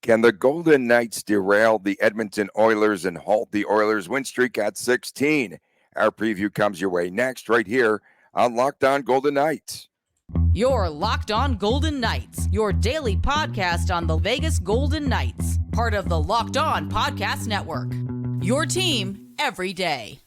Can the Golden Knights derail the Edmonton Oilers and halt the Oilers' win streak at 16? Our preview comes your way next, right here on Locked On Golden Knights. You're Locked On Golden Knights, your daily podcast on the Vegas Golden Knights, part of the Locked On Podcast Network. Your team every day.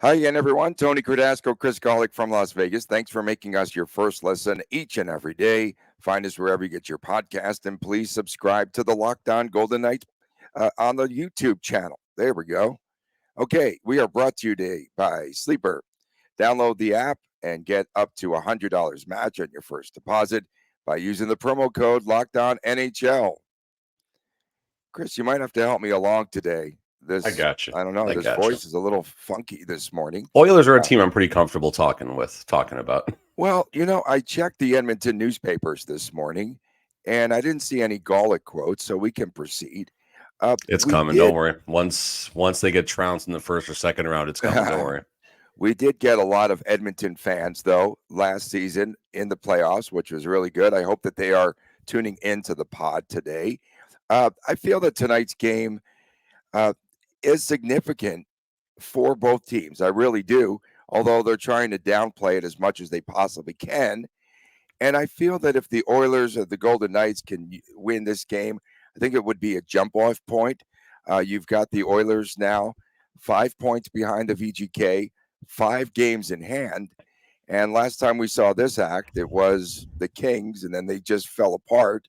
Hi again, everyone. Tony Cardasco, Chris Golick from Las Vegas. Thanks for making us your first listen each and every day. Find us wherever you get your podcast, and please subscribe to the Locked On Golden Knights on the YouTube channel. There we go. Okay, we are brought to you today by Sleeper. Download the app and get up to $100 match on your first deposit by using the promo code LOCKEDONNHL. Chris, you might have to help me along today. I got you. I don't know. This voice is a little funky this morning. Oilers are a team I'm pretty comfortable talking about. Well, I checked the Edmonton newspapers this morning, and I didn't see any Golick quotes, so we can proceed. It's coming. Don't worry. Once they get trounced in the first or second round, it's coming. Don't worry. We did get a lot of Edmonton fans, though, last season in the playoffs, which was really good. I hope that they are tuning into the pod today. I feel that tonight's game is significant for both teams. I really do, although they're trying to downplay it as much as they possibly can. And I feel that if the Oilers or the Golden Knights can win this game, I think it would be a jump-off point. You've got the Oilers now 5 points behind the VGK, 5 games in hand. And last time we saw this act, it was the Kings, and then they just fell apart.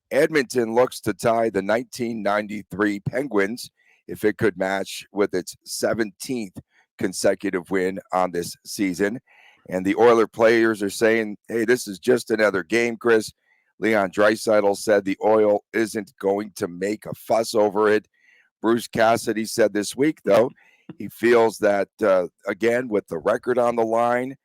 Edmonton looks to tie the 1993 Penguins if it could match with its 17th consecutive win on this season. And the Oiler players are saying, hey, this is just another game, Chris. Leon Draisaitl said the Oil isn't going to make a fuss over it. Bruce Cassidy said this week, though, he feels that, again, with the record on the line,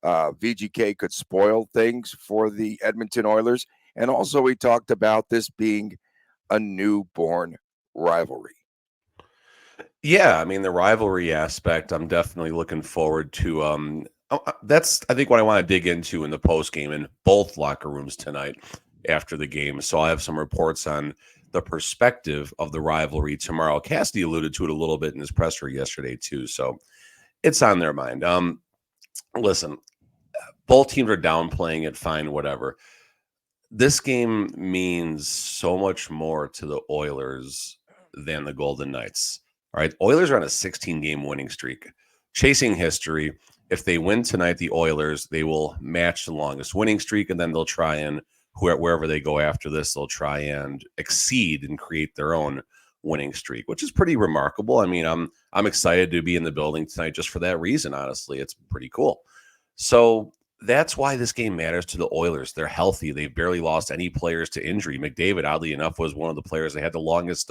VGK could spoil things for the Edmonton Oilers. And also he talked about this being a newborn rivalry. Yeah, I mean, the rivalry aspect, I'm definitely looking forward to. That's, I think, what I want to dig into in the post game in both locker rooms tonight after the game. So I have some reports on the perspective of the rivalry tomorrow. Cassidy alluded to it a little bit in his presser yesterday, too. So it's on their mind. Listen, both teams are downplaying it, fine, whatever. This game means so much more to the Oilers than the Golden Knights. All right, Oilers are on a 16-game winning streak, chasing history. If they win tonight, the Oilers, they will match the longest winning streak, and then they'll try and, wherever they go after this, they'll try and exceed and create their own winning streak, which is pretty remarkable. I mean, I'm excited to be in the building tonight just for that reason, honestly. It's pretty cool. So that's why this game matters to the Oilers. They're healthy. They've barely lost any players to injury. McDavid, oddly enough, was one of the players that had the longest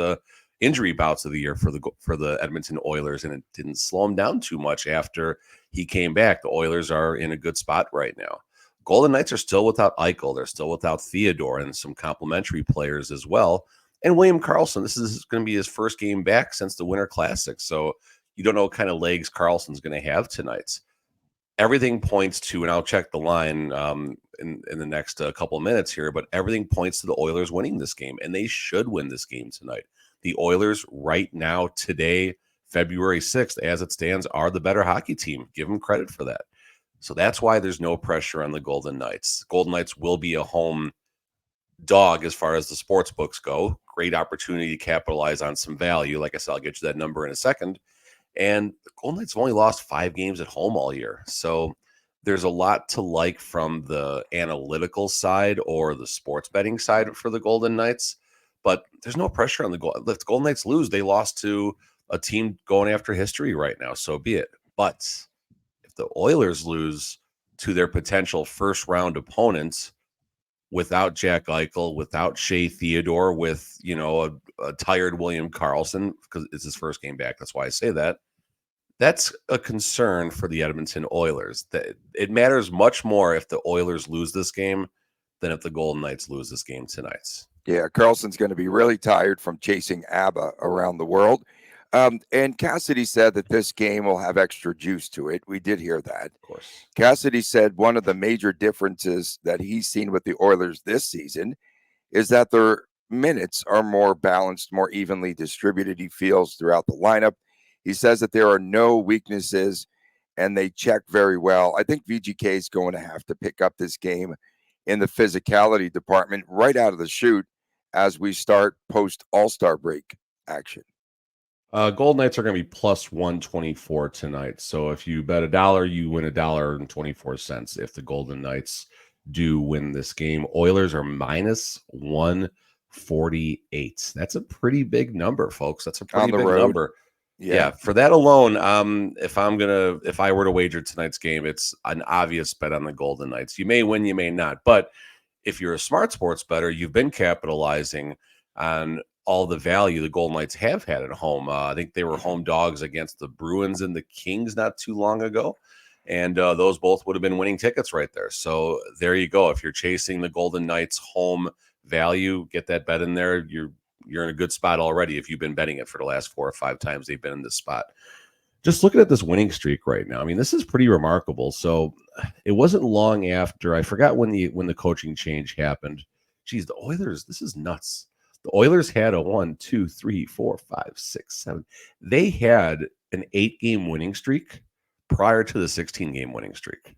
injury bouts of the year for the Edmonton Oilers, and it didn't slow him down too much after he came back. The Oilers are in a good spot right now. Golden Knights are still without Eichel. They're still without Theodore and some complementary players as well. And William Karlsson, this is going to be his first game back since the Winter Classic. So you don't know what kind of legs Karlsson's going to have tonight. Everything points to, and I'll check the line in the next couple of minutes here, but everything points to the Oilers winning this game, and they should win this game tonight. The Oilers right now, today, February 6th, as it stands, are the better hockey team. Give them credit for that. So that's why there's no pressure on the Golden Knights. Golden Knights will be a home dog as far as the sports books go. Great opportunity to capitalize on some value. Like I said, I'll get you that number in a second. And the Golden Knights have only lost 5 games at home all year. So there's a lot to like from the analytical side or the sports betting side for the Golden Knights. But there's no pressure on the Golden. If the Golden Knights lose, they lost to a team going after history right now. So be it. But if the Oilers lose to their potential first-round opponents without Jack Eichel, without Shea Theodore, with a tired William Karlsson, because it's his first game back, that's why I say that. That's a concern for the Edmonton Oilers. It matters much more if the Oilers lose this game than if the Golden Knights lose this game tonight. Yeah, Carlson's going to be really tired from chasing ABBA around the world. And Cassidy said that this game will have extra juice to it. We did hear that. Of course. Cassidy said one of the major differences that he's seen with the Oilers this season is that their minutes are more balanced, more evenly distributed, he feels, throughout the lineup. He says that there are no weaknesses and they check very well. I think VGK is going to have to pick up this game in the physicality department right out of the chute as we start post All-Star break action. Golden Knights are going to be plus 124 tonight. So if you bet $1, you win $1.24 if the Golden Knights do win this game. Oilers are minus 148. That's a pretty big number, folks. That's a pretty big number. Yeah, for that alone, if I were to wager tonight's game, it's an obvious bet on the Golden Knights. You may win, you may not. But if you're a smart sports bettor, you've been capitalizing on all the value the Golden Knights have had at home. I think they were home dogs against the Bruins and the Kings not too long ago. And those both would have been winning tickets right there. So there you go. If you're chasing the Golden Knights home value, get that bet in there. You're in a good spot already if you've been betting it for the last 4 or 5 times they've been in this spot. Just looking at this winning streak right now, I mean, this is pretty remarkable. So it wasn't long after, I forgot when the coaching change happened. Geez, the Oilers, this is nuts. The Oilers had a 1, 2, 3, 4, 5, 6, 7. They had an 8-game winning streak prior to the 16-game winning streak.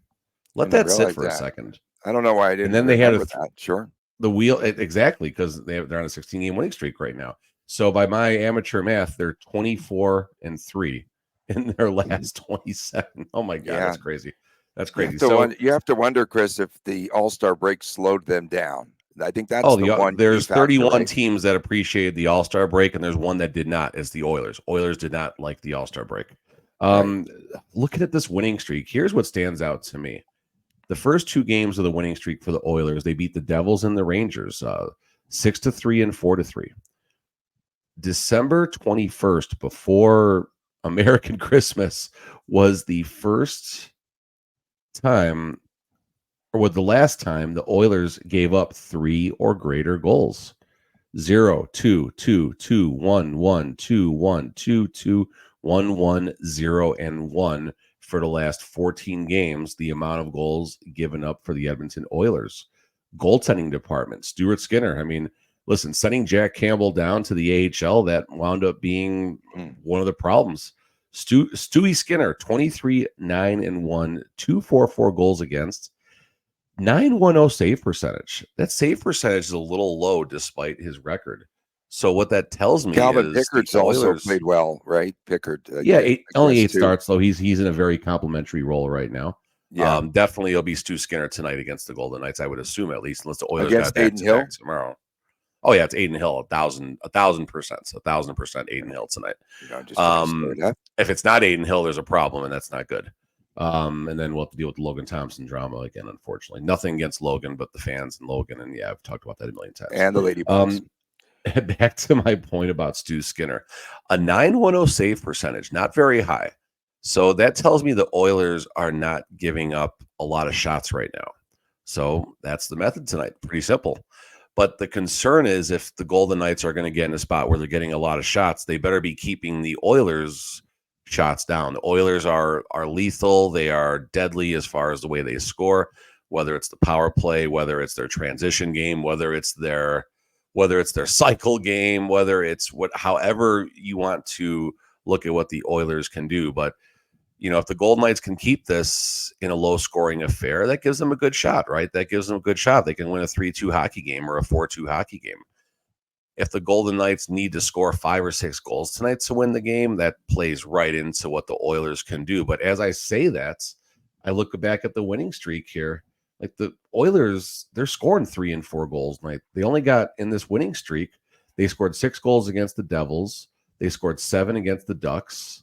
Let that sit for a second. I don't know why I didn't. And then they had that. Sure. The wheel, exactly, because they're on a 16-game winning streak right now. So by my amateur math, they're 24-3 in their last 27. Oh my God, that's crazy. That's crazy. You have to wonder, Chris, if the All-Star break slowed them down. I think that's the one. There's 31 teams that appreciated the All-Star break, and there's one that did not. It's the Oilers. Oilers did not like the All-Star break. Right. Looking at this winning streak, here's what stands out to me. The first 2 games of the winning streak for the Oilers, they beat the Devils and the Rangers 6-3 and 4-3. December 21st, before American Christmas, was the first time, or was the last time, the Oilers gave up 3 or greater goals. 0, 2, 2, 2, 1, 1, 2, 1, 2, 2, 1, 1, 0, and 1 for the last 14 games, the amount of goals given up for the Edmonton Oilers. Goaltending department, Stuart Skinner. I mean, listen, sending Jack Campbell down to the AHL, that wound up being one of the problems. Stewie Skinner, 23-9-1, 244 goals against, 910 save percentage. That save percentage is a little low despite his record. So what that tells me Calvin is Pickard's also played well, right? Pickard. Only 8 starts, though. He's in a very complimentary role right now. Yeah, definitely it'll be Stu Skinner tonight against the Golden Knights, I would assume, at least, unless the Oilers against got Aiden Hill tomorrow. Oh yeah, it's Aiden Hill, 1,000%, 1,000% Aiden Hill tonight. If it's not Aiden Hill, there's a problem, and that's not good. And then we'll have to deal with the Logan Thompson drama again, unfortunately. Nothing against Logan, but the fans and Logan, and I've talked about that a million times. And the Lady Bugs. Back to my point about Stu Skinner, a 910 save percentage, not very high. So that tells me the Oilers are not giving up a lot of shots right now. So that's the method tonight. Pretty simple. But the concern is if the Golden Knights are going to get in a spot where they're getting a lot of shots, they better be keeping the Oilers' shots down. The Oilers are lethal. They are deadly as far as the way they score, whether it's the power play, whether it's their transition game, whether it's their cycle game, whether it's however you want to look at what the Oilers can do. But, if the Golden Knights can keep this in a low-scoring affair, that gives them a good shot, right? That gives them a good shot. They can win a 3-2 hockey game or a 4-2 hockey game. If the Golden Knights need to score 5 or 6 goals tonight to win the game, that plays right into what the Oilers can do. But as I say that, I look back at the winning streak here. Like the Oilers, they're scoring 3 and 4 goals tonight. They only got in this winning streak, they scored 6 goals against the Devils. They scored 7 against the Ducks,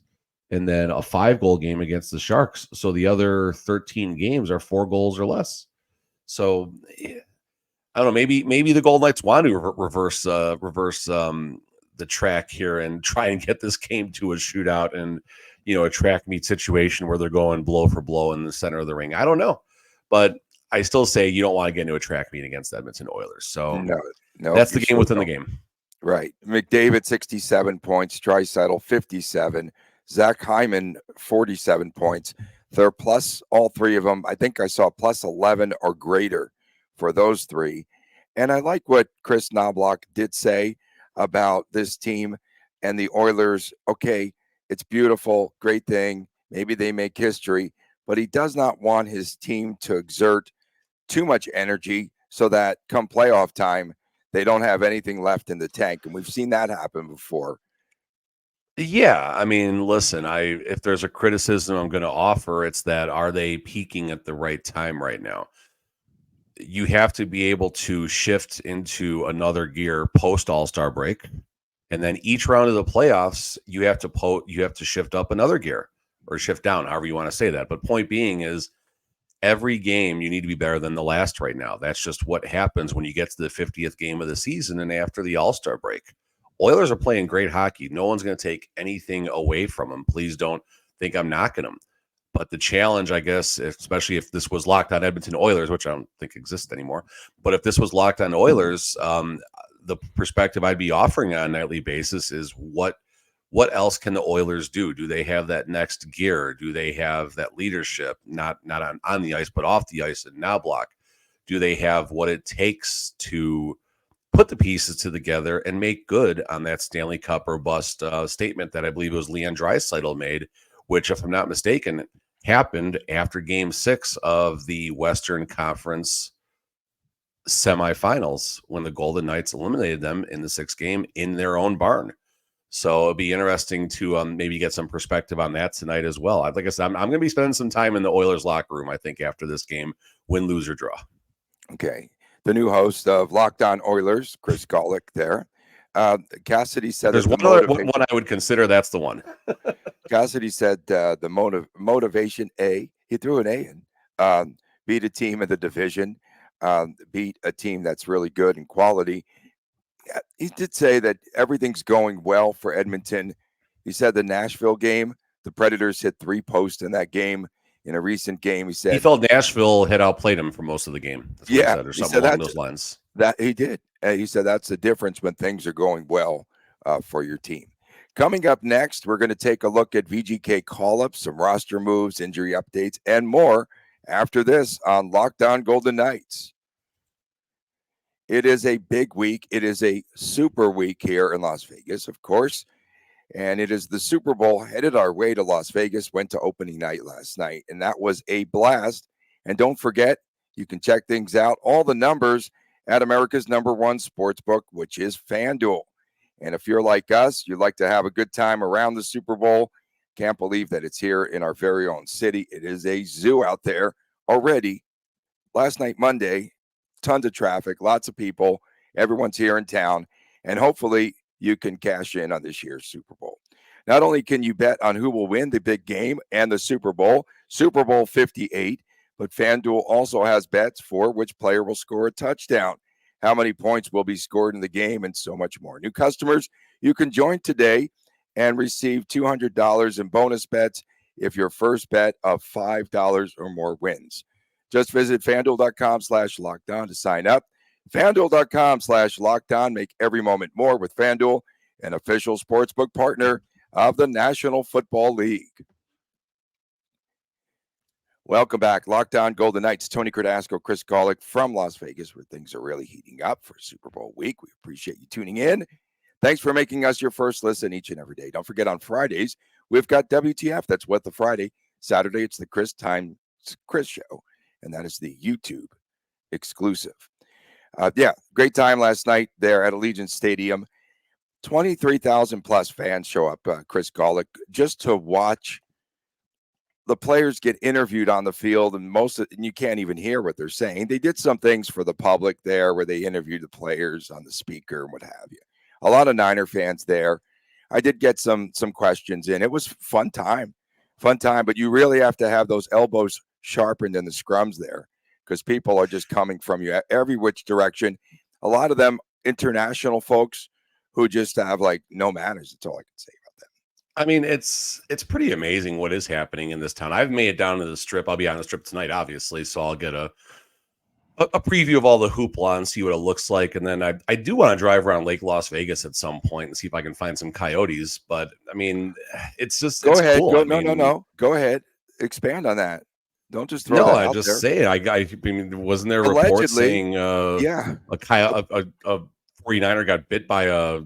and then a 5-goal game against the Sharks. So the other 13 games are 4 goals or less. So I don't know. Maybe the Golden Knights want to reverse the track here and try and get this game to a shootout and a track meet situation where they're going blow for blow in the center of the ring. I don't know. But I still say you don't want to get into a track meet against the Edmonton Oilers. So No, that's you the game sure within the don't. game. Right. McDavid, 67 points. Draisaitl, 57. Zach Hyman, 47 points. They're plus all three of them. I think I saw plus 11 or greater for those three. And I like what Chris Knobloch did say about this team and the Oilers. Okay, it's beautiful, great thing. Maybe they make history, but he does not want his team to exert too much energy so that come playoff time, they don't have anything left in the tank. And we've seen that happen before. Yeah, I mean, listen, if there's a criticism I'm going to offer, it's that are they peaking at the right time right now? You have to be able to shift into another gear post All-Star break, and then each round of the playoffs, you have to shift up another gear or shift down, however you want to say that. But point being is every game you need to be better than the last right now. That's just what happens when you get to the 50th game of the season and after the All-Star break. Oilers are playing great hockey. No one's going to take anything away from them. Please don't think I'm knocking them. But the challenge, I guess, especially if this was Locked On Edmonton Oilers, which I don't think exists anymore, but if this was Locked On Oilers, the perspective I'd be offering on a nightly basis is what else can the Oilers do? Do they have that next gear? Do they have that leadership, not on the ice, but off the ice and now block? Do they have what it takes to put the pieces together and make good on that Stanley Cup or bust statement that I believe it was Leon Draisaitl made, which, if I'm not mistaken, happened after Game 6 of the Western Conference semifinals when the Golden Knights eliminated them in the 6th game in their own barn. So it'd be interesting to maybe get some perspective on that tonight as well. Like I said, I'm going to be spending some time in the Oilers locker room, I think, after this game, win, lose, or draw. Okay. The new host of Locked On Oilers, Chris Golick there. Cassidy said there's one I would consider that's the one. Cassidy said the motivation A, he threw an A in, beat a team in the division, beat a team that's really good in quality. He did say that everything's going well for Edmonton. He said the Nashville game, the Predators hit 3 posts in that game. In a recent game, he said he felt Nashville had outplayed him for most of the game. That's what he said, or something along those lines. That he did. He said that's the difference when things are going well for your team. Coming up next, we're going to take a look at VGK call-ups, some roster moves, injury updates, and more after this on Locked On Golden Knights. It is a big week. It is a super week here in Las Vegas, of course. And it is the Super Bowl headed our way to Las Vegas, went to opening night last night, and that was a blast. And don't forget, you can check things out, all the numbers at America's #1 sportsbook, which is FanDuel. And if you're like us, you'd like to have a good time around the Super Bowl, can't believe that it's here in our very own city. It is a zoo out there already. Last night, Monday, tons of traffic, lots of people. Everyone's here in town, and hopefully you can cash in on this year's Super Bowl. Not only can you bet on who will win the big game and the Super Bowl 58, but FanDuel also has bets for which player will score a touchdown, how many points will be scored in the game, and so much more. New customers, you can join today and receive $200 in bonus bets if your first bet of $5 or more wins. Just visit FanDuel.com/lockedon to sign up. FanDuel.com/lockedon. Make every moment more with FanDuel, an official sportsbook partner of the National Football League. Welcome back. Locked On Golden Knights. Tony Cardasco, Chris Golick from Las Vegas, where things are really heating up for Super Bowl week. We appreciate you tuning in. Thanks for making us your first listen each and every day. Don't forget, on Fridays, we've got WTF. That's What the Friday. Saturday, it's the Chris Show, and that is the YouTube exclusive. Great time last night there at Allegiant Stadium. 23,000 plus fans show up, Chris Golick, just to watch the players get interviewed on the field, and you can't even hear what they're saying. They did some things for the public there where they interviewed the players on the speaker and what have you. A lot of Niner fans there. I did get some questions in. It was fun time, but you really have to have those elbows sharpened in the scrums there, because people are just coming from you every which direction. A lot of them international folks who just have like no manners. That's all I can say about that. I mean, it's pretty amazing what is happening in this town. I've made it down to the Strip. I'll be on the Strip tonight, obviously, so I'll get a a preview of all the hoopla and see what it looks like. And then I do want to drive around Lake Las Vegas at some point and see if I can find some coyotes. But I mean, it's just, Go it's ahead. cool. Go. I No, no, mean, no. Go ahead. Expand on that. Don't just throw no, that I out just there. say it. I mean, wasn't there reports Allegedly, saying yeah. a 49er got bit by a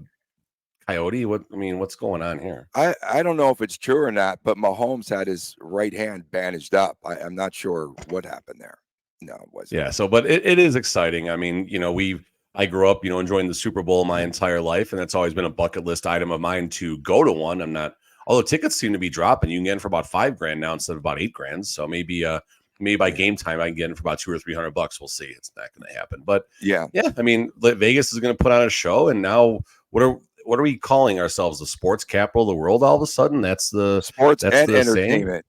coyote? What's going on here? I don't know if it's true or not, but Mahomes had his right hand bandaged up. I'm not sure what happened there. No, it wasn't. Yeah. So, but it is exciting. I mean, I grew up, enjoying the Super Bowl my entire life, and that's always been a bucket list item of mine to go to one. Although tickets seem to be dropping. You can get in for about $5,000 now instead of about $8,000. So maybe by game time I can get in for about $200 or $300. We'll see. It's not going to happen. But Yeah. I mean, Vegas is going to put on a show, and now what are we calling ourselves? The sports capital of the world? All of a sudden, that's the entertainment. Saying?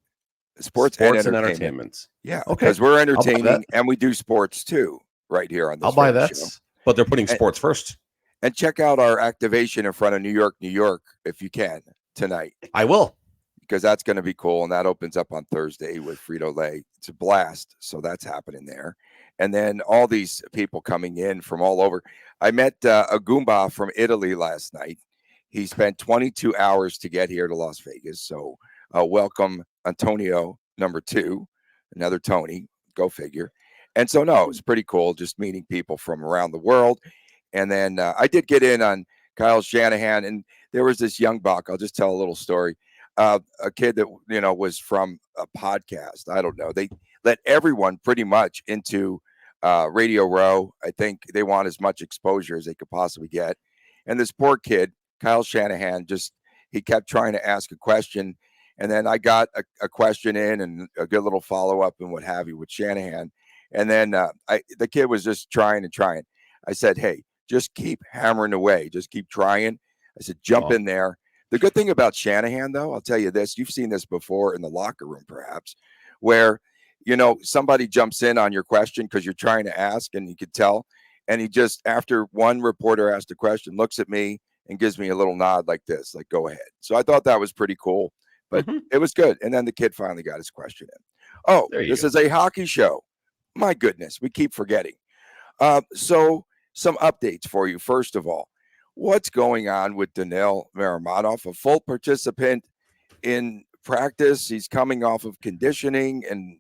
Sports and entertainment. Yeah, okay, because we're buy entertaining that. and we do sports too, right here on this I'll buy that. show. But they're putting sports first. And check out our activation in front of New York, if you can tonight. I will. Because that's going to be cool. And that opens up on Thursday with Frito-Lay. It's a blast. So that's happening there. And then all these people coming in from all over. I met a Goomba from Italy last night. He spent 22 hours to get here to Las Vegas. So welcome, Antonio, number 2, another Tony. Go figure. And so, no, it's pretty cool just meeting people from around the world. And then I did get in on Kyle Shanahan. And there was this young buck. I'll just tell a little story. A kid that, was from a podcast. I don't know. They let everyone pretty much into Radio Row. I think they want as much exposure as they could possibly get. And this poor kid, Kyle Shanahan, he kept trying to ask a question. And then I got a question in and a good little follow-up and what have you with Shanahan. And then the kid was just trying and trying. I said, hey, just keep hammering away. Just keep trying. I said, jump in there. The good thing about Shanahan, though, I'll tell you this. You've seen this before in the locker room, perhaps, where, somebody jumps in on your question because you're trying to ask and you could tell. And he just, after one reporter asked a question, looks at me and gives me a little nod like this, like, go ahead. So I thought that was pretty cool, but it was good. And then the kid finally got his question in. Oh, this is a hockey show. My goodness, we keep forgetting. So some updates for you. First of all, what's going on with Daniil Miramonov, a full participant in practice? He's coming off of conditioning. And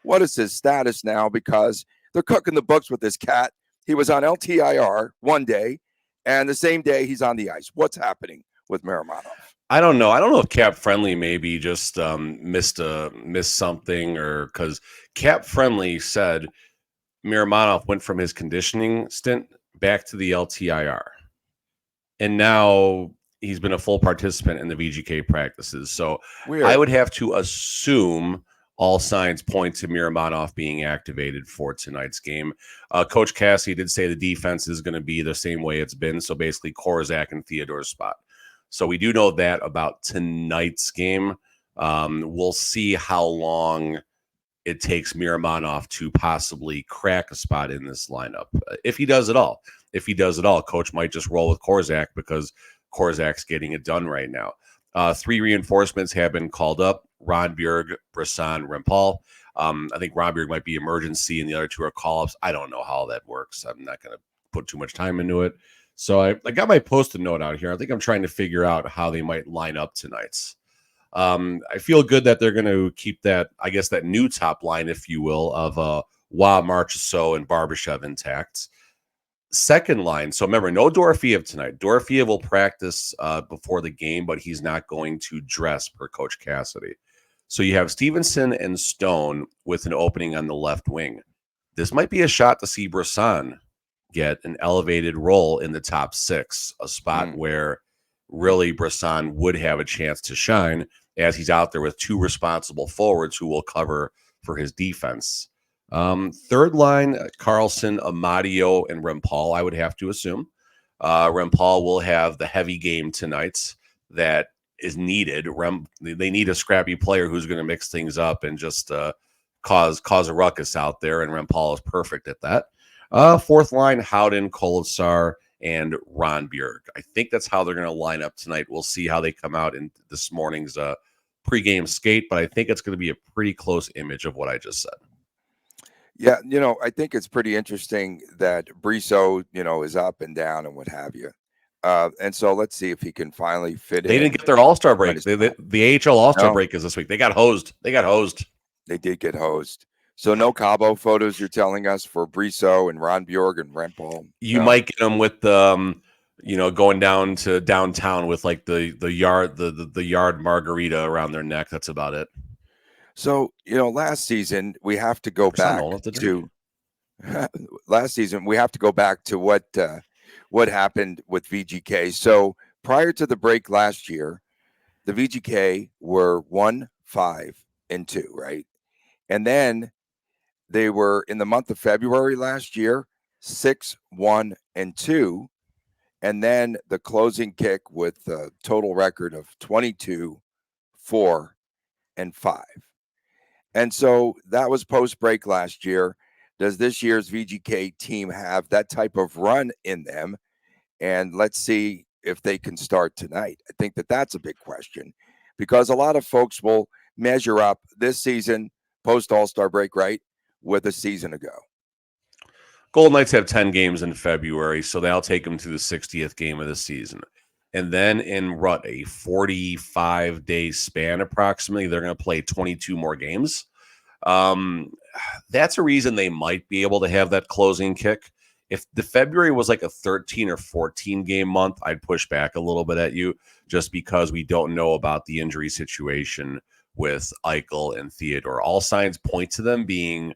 what is his status now? Because they're cooking the books with this cat. He was on LTIR one day, and the same day he's on the ice. What's happening with Miramonov? I don't know. I don't know if Cap Friendly maybe just missed something, or because Cap Friendly said Miramonov went from his conditioning stint back to the LTIR. And now he's been a full participant in the VGK practices. So weird. I would have to assume all signs point to Miramonov being activated for tonight's game. Coach Cassie did say the defense is going to be the same way it's been. So basically Korczak and Theodore's spot. So we do know that about tonight's game. We'll see how long it takes Miramonov to possibly crack a spot in this lineup. If he does it all. If he does it all, Coach might just roll with Korczak because Korczak's getting it done right now. 3 reinforcements have been called up: Ronbjerg, Brisson, Rempal. I think Ronbjerg might be emergency and the other 2 are call-ups. I don't know how that works. I'm not going to put too much time into it. So I got my Post-it note out here. I think I'm trying to figure out how they might line up tonight. I feel good that they're going to keep that, I guess, that new top line, if you will, of Marchessault and Barbashev intact. Second line, so remember, no Dorofeev tonight. Dorofeev will practice before the game, but he's not going to dress, per Coach Cassidy. So you have Stevenson and Stone with an opening on the left wing. This might be a shot to see Brisson get an elevated role in the top 6, a spot where really Brisson would have a chance to shine, as he's out there with 2 responsible forwards who will cover for his defense. Third line, Carlson, Amadio, and Rempal, I would have to assume. Rempal will have the heavy game tonight that is needed. They need a scrappy player who's going to mix things up and just cause a ruckus out there, and Rempal is perfect at that. Fourth line, Howden, Kolesar, and Ronbjerg. I think that's how they're going to line up tonight. We'll see how they come out in this morning's pregame skate, but I think it's going to be a pretty close image of what I just said. Yeah, I think it's pretty interesting that Briso, is up and down and what have you. And so let's see if he can finally fit They didn't in get their All-Star on break. his The AHL All-Star No, break is this week. They got hosed. they did get hosed. So no Cabo photos, you're telling us, for Briso and Ron Bjorg and Rent Paul? You No. might get them with going down to downtown with like the yard margarita around their neck. That's about it. So, last season we have to go There's not back old enough to to drink. last season we have to go back to what happened with VGK. So prior to the break last year, the VGK were 1-5-2, right? And then they were in the month of February last year 6-1-2, and then the closing kick with a total record of 22-4-5. And so that was post break last year. Does this year's VGK team have that type of run in them? And let's see if they can start tonight. I think that's a big question, because a lot of folks will measure up this season post All-Star break, right, with a season ago. Golden Knights have 10 games in February, so they'll take them to the 60th game of the season. And then in a 45-day span approximately, they're going to play 22 more games. That's a reason they might be able to have that closing kick. If the February was like a 13 or 14 game month, I'd push back a little bit at you, just because we don't know about the injury situation with Eichel and Theodore. All signs point to them being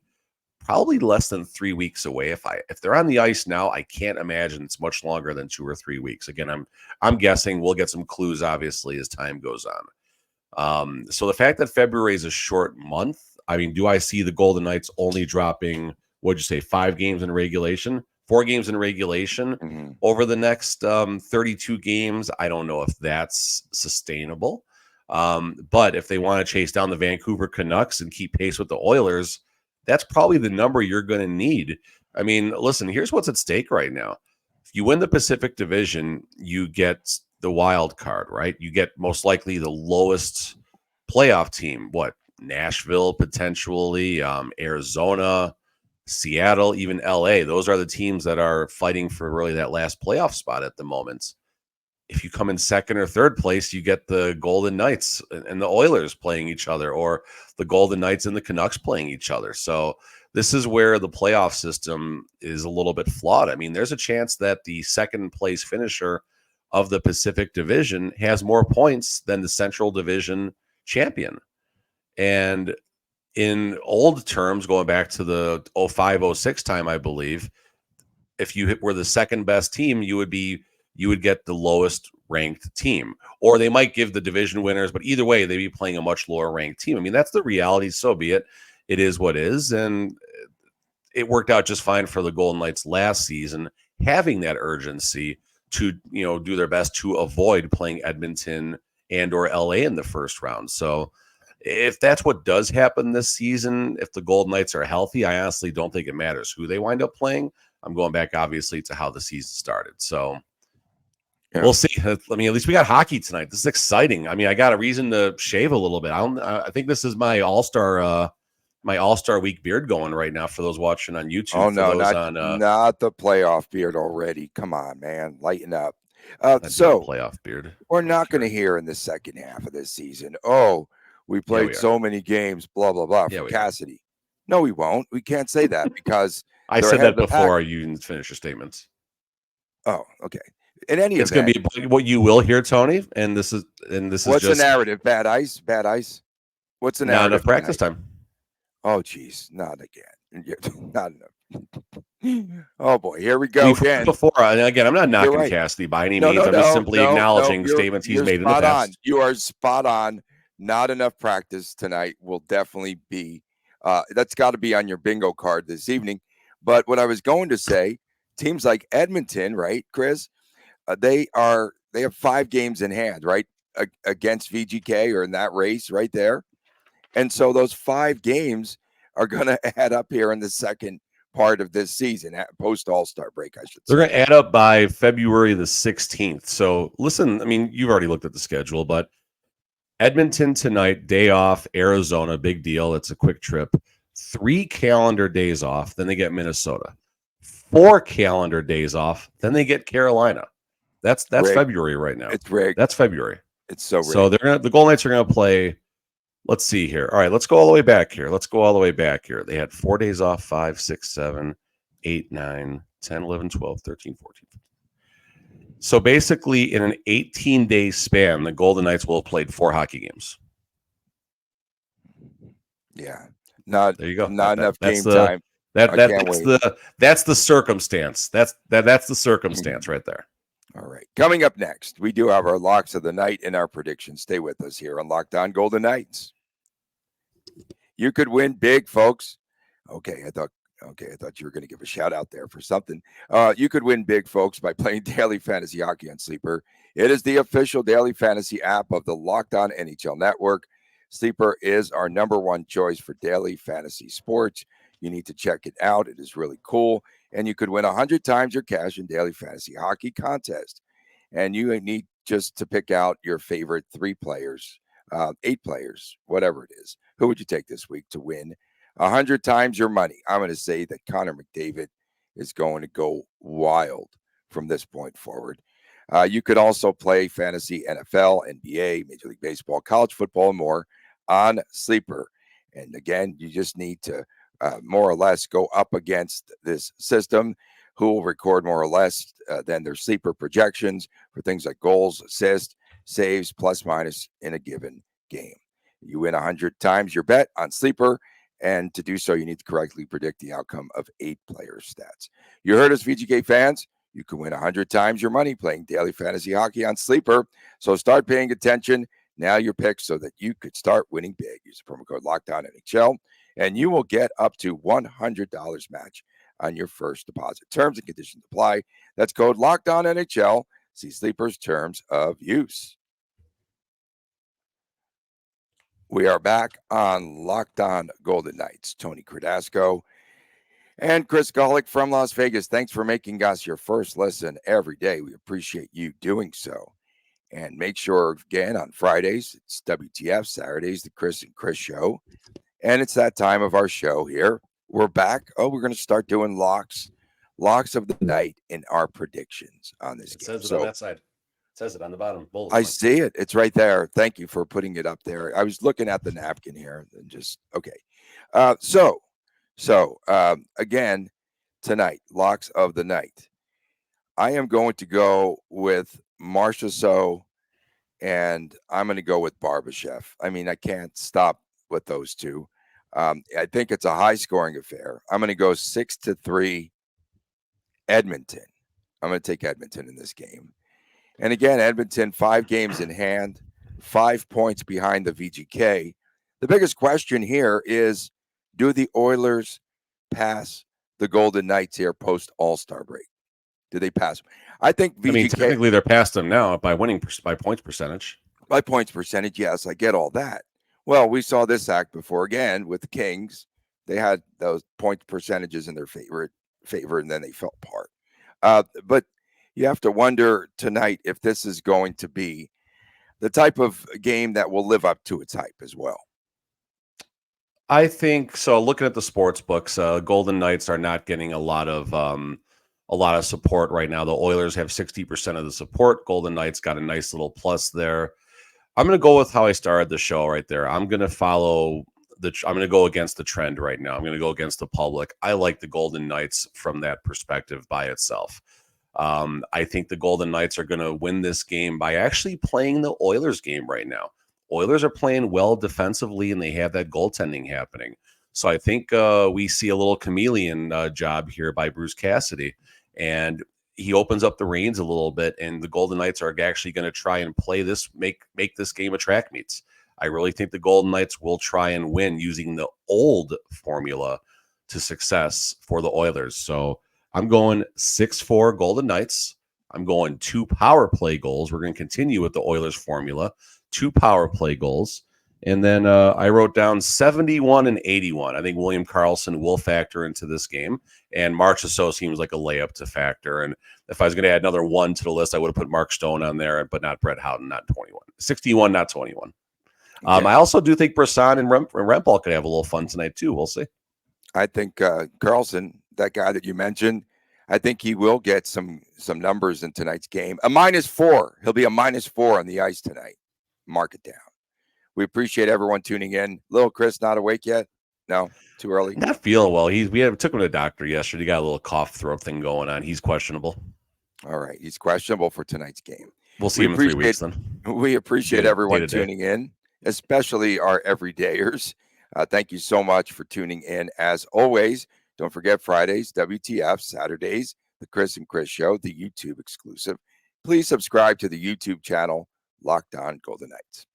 probably less than 3 weeks away. If they're on the ice now, I can't imagine it's much longer than 2 or 3 weeks. Again, I'm guessing. We'll get some clues obviously as time goes on. So the fact that February is a short month, I mean, do I see the Golden Knights only dropping, what'd you say, 4 games in regulation over the next 32 games? I don't know if that's sustainable. But if they want to chase down the Vancouver Canucks and keep pace with the Oilers, that's probably the number you're going to need. I mean, listen, here's what's at stake right now. If you win the Pacific Division, you get the wild card, right? You get most likely the lowest playoff team. What? Nashville, potentially, Arizona, Seattle, even LA. Those are the teams that are fighting for really that last playoff spot at the moment. If you come in second or third place, you get the Golden Knights and the Oilers playing each other, or the Golden Knights and the Canucks playing each other. So this is where the playoff system is a little bit flawed. I mean, there's a chance that the second place finisher of the Pacific Division has more points than the Central Division champion. And in old terms, going back to the 05-06 time, I believe, if you were the second best team, you would get the lowest ranked team, or they might give the division winners, but either way, they'd be playing a much lower ranked team. I mean, that's the reality. So be it. It is what is. And it worked out just fine for the Golden Knights last season, having that urgency to, do their best to avoid playing Edmonton and or LA in the first round. So if that's what does happen this season, if the Golden Knights are healthy, I honestly don't think it matters who they wind up playing. I'm going back, obviously, to how the season started. So we'll see. I mean, at least we got hockey tonight. This is exciting. I mean, I got a reason to shave a little bit. I think this is my All-Star week beard going right now for those watching on YouTube. Oh no, not the playoff beard already. Come on, man, lighten up. So playoff beard. We're not going to hear in the second half of this season, oh, we played so many games, blah blah blah, from Cassidy. No, we won't. We can't say that because I said that before you didn't finish your statements. Oh, okay. In any it's going to be what you will hear, Tony. And this is what's the narrative? Bad ice. What's the narrative? Not enough practice time. Oh, geez, not again. Not enough. Oh boy, here we go again. Before, and again, I'm not knocking Cassidy by any means. I'm just simply acknowledging statements he's made in the past. You are spot on. Not enough practice tonight will definitely be. That's got to be on your bingo card this evening. But what I was going to say, teams like Edmonton, right, Chris? They have 5 games in hand, right, against VGK, or in that race right there. And so those 5 games are going to add up here in the second part of this season, post All-Star break, I should say. They're going to add up by February the 16th. So listen, I mean, you've already looked at the schedule, but Edmonton tonight, day off, Arizona, big deal. It's a quick trip. 3 calendar days off, then they get Minnesota. 4 calendar days off, then they get Carolina. That's Rigged. February right now. It's rigged. That's February. It's so rigged. So the Golden Knights are going to play. Let's see here. All right, let's go all the way back here. They had 4 days off, 5, 6, 7, 8, 9, 10, 11, 12, 13, 14. So basically, in an 18-day span, the Golden Knights will have played 4 hockey games. Yeah. Not There you go. Not enough game time. That's the circumstance. That's the circumstance right there. All right. Coming up next, we do have our locks of the night and our predictions. Stay with us here on Locked On Golden Knights. You could win big, folks. Okay, I thought you were going to give a shout out there for something. You could win big, folks, by playing daily fantasy hockey on Sleeper. It is the official daily fantasy app of the Locked On NHL Network. Sleeper is our #1 choice for daily fantasy sports. You need to check it out. It is really cool. And you could win 100 times your cash in daily fantasy hockey contest. And you need just to pick out your favorite 3 players, 8 players, whatever it is. Who would you take this week to win 100 times your money? I'm going to say that Connor McDavid is going to go wild from this point forward. You could also play fantasy NFL, NBA, Major League Baseball, college football, and more on Sleeper. And again, you just need to more or less go up against this system, who will record more or less than their Sleeper projections for things like goals, assists, saves, plus minus in a given game. You win 100 times your bet on Sleeper, and to do so, you need to correctly predict the outcome of 8 player stats. You heard us, VGK fans. You can win 100 times your money playing daily fantasy hockey on Sleeper. So start paying attention. Now your pick so that you could start winning big. Use the promo code LOCKDOWNNHL, and you will get up to $100 match on your first deposit. Terms and conditions apply. That's code LOCKDOWNNHL. See Sleeper's terms of use. We are back on Locked On Golden Knights. Tony Cardasco and Chris Golick from Las Vegas. Thanks for making us your first listen every day. We appreciate you doing so. And make sure, again, on Fridays, it's WTF. Saturdays, the Chris and Chris show. And it's that time of our show here. We're back. We're going to start doing locks of the night in our predictions on this game. It says it on that side. It says it on the bottom. I see it. It's right there. Thank you for putting it up there. I was looking at the napkin here and just, okay. So again, tonight, locks of the night. I am going to go with Marchessault, and I'm going to go with Barbashev. I mean, I can't stop with those two. I think it's a high-scoring affair. I'm going to go 6-3 Edmonton. I'm going to take Edmonton in this game. And again, Edmonton, 5 games in hand, 5 points behind the VGK. The biggest question here is, do the Oilers pass the Golden Knights here post All-Star break? Do they pass them? I think VGK. I mean, technically they're past them now by points percentage. By points percentage, yes, I get all that. Well, we saw this act before again with the Kings. They had those point percentages in their favor, and then they fell apart. But you have to wonder tonight if this is going to be the type of game that will live up to its hype as well. I think so. Looking at the sports books, Golden Knights are not getting a lot of support right now. The Oilers have 60% of the support. Golden Knights got a nice little plus there. I'm going to go with how I started the show right there. I'm going to I'm going to go against the trend right now. I'm going to go against the public. I like the Golden Knights from that perspective by itself. I think the Golden Knights are going to win this game by actually playing the Oilers game right now. Oilers are playing well defensively, and they have that goaltending happening. So I think we see a little chameleon job here by Bruce Cassidy, and he opens up the reins a little bit, and the Golden Knights are actually going to try and play this, make this game a track meets. I really think the Golden Knights will try and win using the old formula to success for the Oilers. So I'm going 6-4 Golden Knights. I'm going 2 power play goals. We're going to continue with the Oilers formula, 2 power play goals. And then I wrote down 71 and 81. I think William Karlsson will factor into this game. And Marchessault seems like a layup to factor. And if I was going to add another 1 to the list, I would have put Mark Stone on there, but not Brett Houghton, not 21. 61, not 21. Okay. I also do think Brisson and Rempal could have a little fun tonight, too. We'll see. I think Carlson, that guy that you mentioned, I think he will get some numbers in tonight's game. A -4. He'll be a -4 on the ice tonight. Mark it down. We appreciate everyone tuning in. Little Chris not awake yet? No, too early. Not feeling well. Took him to the doctor yesterday. He got a little cough throat thing going on. He's questionable. All right, he's questionable for tonight's game. We'll see him in 3 weeks then. We appreciate everyone tuning in, especially our everydayers. Thank you so much for tuning in. As always, don't forget Fridays, WTF, Saturdays, the Chris and Chris Show, the YouTube exclusive. Please subscribe to the YouTube channel, Locked On Golden Knights.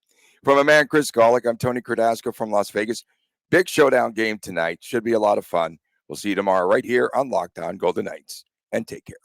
From a man, Chris Golick, I'm Tony Cardasco from Las Vegas. Big showdown game tonight. Should be a lot of fun. We'll see you tomorrow right here on Locked On Golden Knights. And take care.